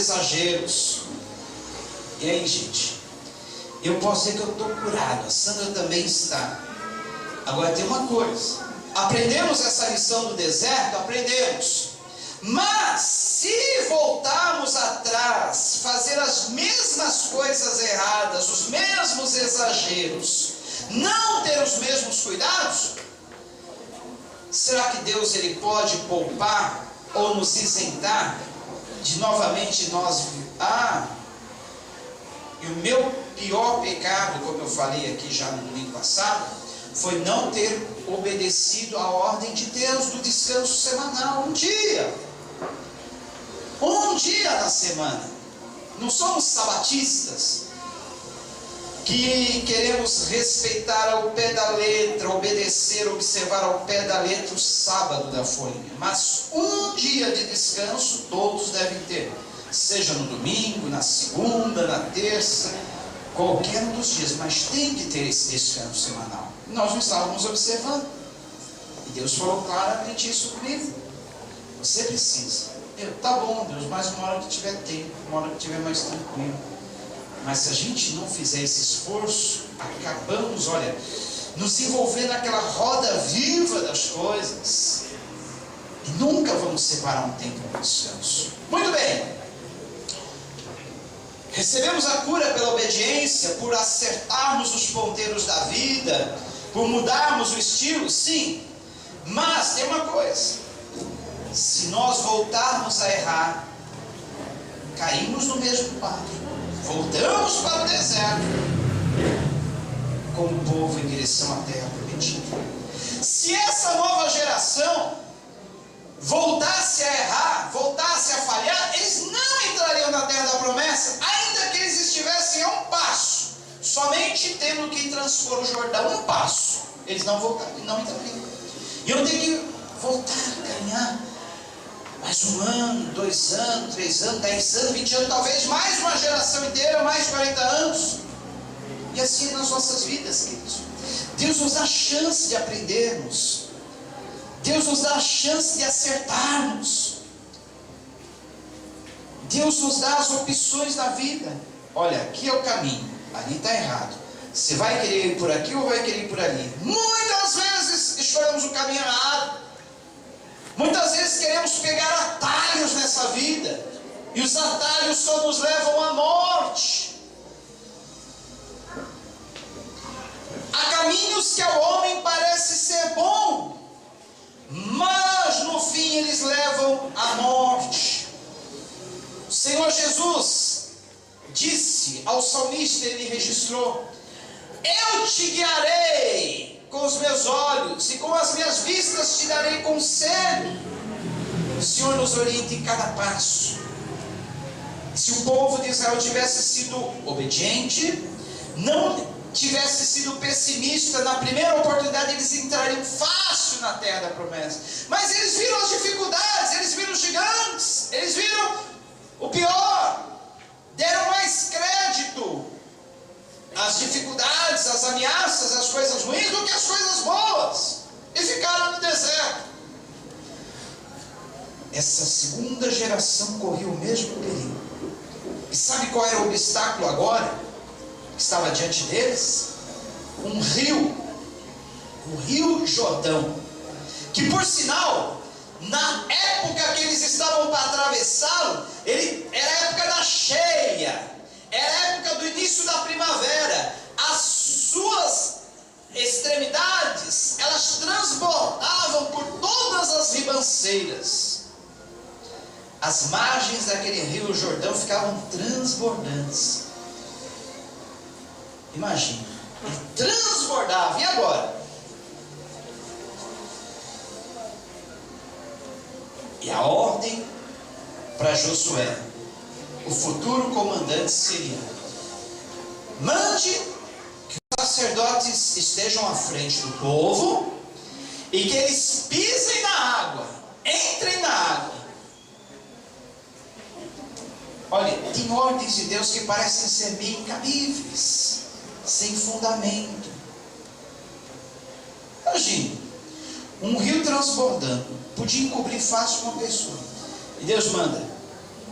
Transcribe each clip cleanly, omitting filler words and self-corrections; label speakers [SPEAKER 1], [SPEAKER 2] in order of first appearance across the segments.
[SPEAKER 1] exageros. E aí, gente, eu posso dizer que eu estou curado, a Sandra também está. Agora tem uma coisa, aprendemos essa lição do deserto, aprendemos. Mas se voltarmos atrás, fazer as mesmas coisas erradas, os mesmos exageros, não ter os mesmos cuidados, será que Deus ele pode poupar ou nos isentar de novamente nós... E o meu pior pecado, como eu falei aqui já no domingo passado, foi não ter obedecido a ordem de Deus do descanso semanal. Um dia na semana. Não somos sabatistas que queremos respeitar ao pé da letra, obedecer, observar ao pé da letra o sábado da folhinha. Mas um dia de descanso todos devem ter. Seja no domingo, na segunda, na terça, qualquer um dos dias, mas tem que ter esse descanso semanal. Nós não estávamos observando, e Deus falou claramente isso comigo. Você precisa. Tá bom, Deus, mas uma hora que tiver tempo, uma hora que tiver mais tranquilo. Mas se a gente não fizer esse esforço, acabamos, olha, nos envolvendo naquela roda viva das coisas, e nunca vamos separar um tempo para o descanso. Muito bem. Recebemos a cura pela obediência, por acertarmos os ponteiros da vida, por mudarmos o estilo, sim. Mas tem uma coisa, se nós voltarmos a errar, caímos no mesmo barco, voltamos para o deserto, como povo em direção à terra prometida. Se essa nova geração voltasse a errar, voltasse a falhar, eles não entrariam na terra da promessa, ainda que eles estivessem a um passo, somente tendo que transpor o Jordão, um passo, eles não voltariam, não entrariam. E eu tenho que voltar a caminhar mais 1 ano, 2 anos, 3 anos, 10 anos, 20 anos, talvez mais uma geração inteira, mais 40 anos. E assim nas nossas vidas, queridos. Deus nos dá a chance de aprendermos. Deus nos dá a chance de acertarmos. Deus nos dá as opções da vida. Olha, aqui é o caminho, ali está errado. Você vai querer ir por aqui ou vai querer ir por ali? Muitas vezes escolhemos o caminho errado. Muitas vezes queremos pegar atalhos nessa vida, e os atalhos só nos levam à morte. Há caminhos que ao homem parece ser bom, mas no fim eles levam à morte. O Senhor Jesus disse ao salmista, ele registrou: eu te guiarei com os meus olhos, e com as minhas vistas te darei conselho. O Senhor nos orienta em cada passo. Se o povo de Israel tivesse sido obediente, não tivesse sido pessimista, na primeira oportunidade eles entrariam fácil na terra da promessa. Mas eles viram as dificuldades, eles viram os gigantes, eles viram o pior, deram mais crédito às dificuldades, às ameaças, às coisas ruins do que às coisas boas, e ficaram no deserto. Essa segunda geração correu o mesmo perigo. E sabe qual era o obstáculo agora que estava diante deles? Um rio, o Rio Jordão, que por sinal, na época que eles estavam para atravessá-lo, ele era a época da cheia, era a época do início da primavera. As suas extremidades, elas transbordavam por todas as ribanceiras. As margens daquele Rio Jordão ficavam transbordantes. Imagina, ele transbordava. E agora? E a ordem para Josué, o futuro comandante seria: mande que os sacerdotes estejam à frente do povo e que eles pisem na água, entrem na água. Olha, tem ordens de Deus que parecem ser meio incabíveis, sem fundamento. Imagine, um rio transbordando, podia encobrir fácil uma pessoa. E Deus manda: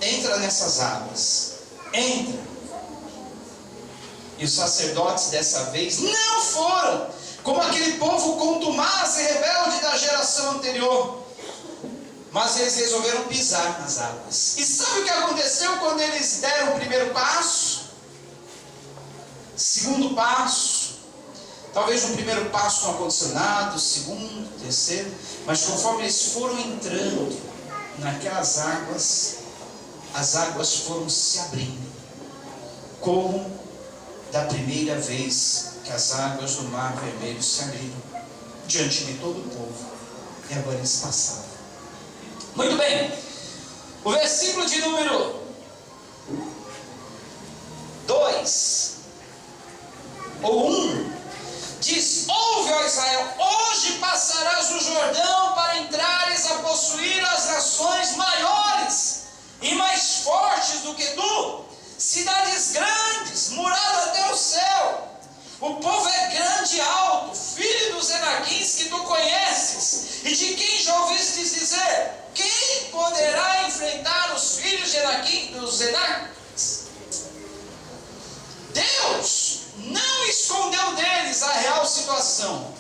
[SPEAKER 1] entra nessas águas, entra. E os sacerdotes dessa vez não foram como aquele povo contumaz e rebelde da geração anterior, mas eles resolveram pisar nas águas. E sabe o que aconteceu quando eles deram o primeiro passo? Segundo passo. Talvez no primeiro passo não aconteceu nada, o segundo, o terceiro, mas conforme eles foram entrando naquelas águas, as águas foram se abrindo, como da primeira vez que as águas do Mar Vermelho se abriram diante de todo o povo, e agora eles passaram. Muito bem, o versículo de número 2 ou 1 diz: ouve, ó Israel, hoje passarás o Jordão para entrares a possuir as nações maiores e mais fortes do que tu, cidades grandes, murada até o céu. O povo é grande e alto, filho dos Enaquins que tu conheces, e de quem já ouviste dizer: quem poderá enfrentar os filhos de Enaquim, dos Enaquins? Deus não escondeu deles a real situação.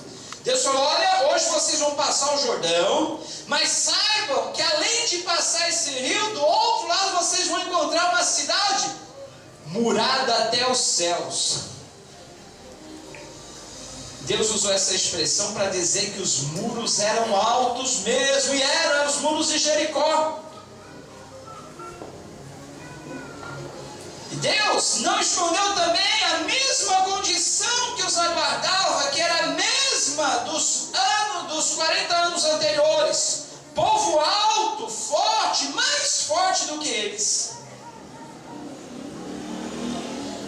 [SPEAKER 1] Deus falou: olha, hoje vocês vão passar o Jordão, mas saibam que além de passar esse rio, do outro lado vocês vão encontrar uma cidade murada até os céus. Deus usou essa expressão para dizer que os muros eram altos mesmo, e eram os muros de Jericó. E Deus não escondeu também a mesma condição que os aguardava, que era a mesma dos 40 anos anteriores. Povo alto, forte, mais forte do que eles.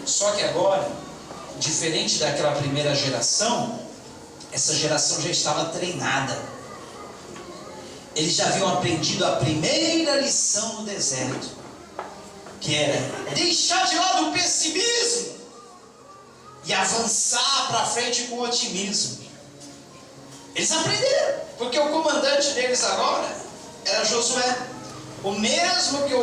[SPEAKER 1] Só que agora, diferente daquela primeira geração, essa geração já estava treinada. Eles já haviam aprendido a primeira lição no deserto, que era deixar de lado o pessimismo e avançar para frente com otimismo. Eles aprenderam, porque o comandante deles agora era Josué, o mesmo que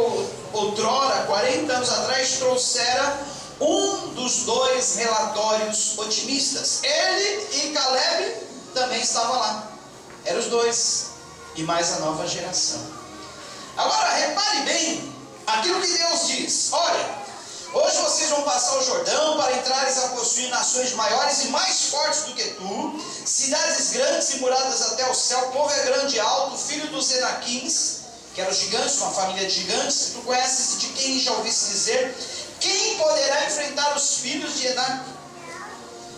[SPEAKER 1] outrora, 40 anos atrás, trouxera um dos dois relatórios otimistas. Ele e Caleb também estavam lá. Eram os dois, e mais a nova geração. Agora repare bem aquilo que Deus diz: olha, hoje vocês vão passar o Jordão para entrares a possuir nações maiores e mais fortes do que tu, cidades grandes e muradas até o céu. O povo é grande e alto, filho dos Enaquins, que eram gigantes, uma família de gigantes. Tu conheces, de quem já ouviste dizer: quem poderá enfrentar os filhos de Enac?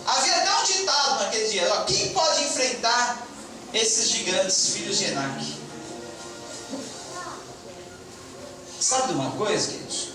[SPEAKER 1] Havia até um ditado naquele dia: ó, quem pode enfrentar esses gigantes, filhos de Enac? Sabe de uma coisa, queridos?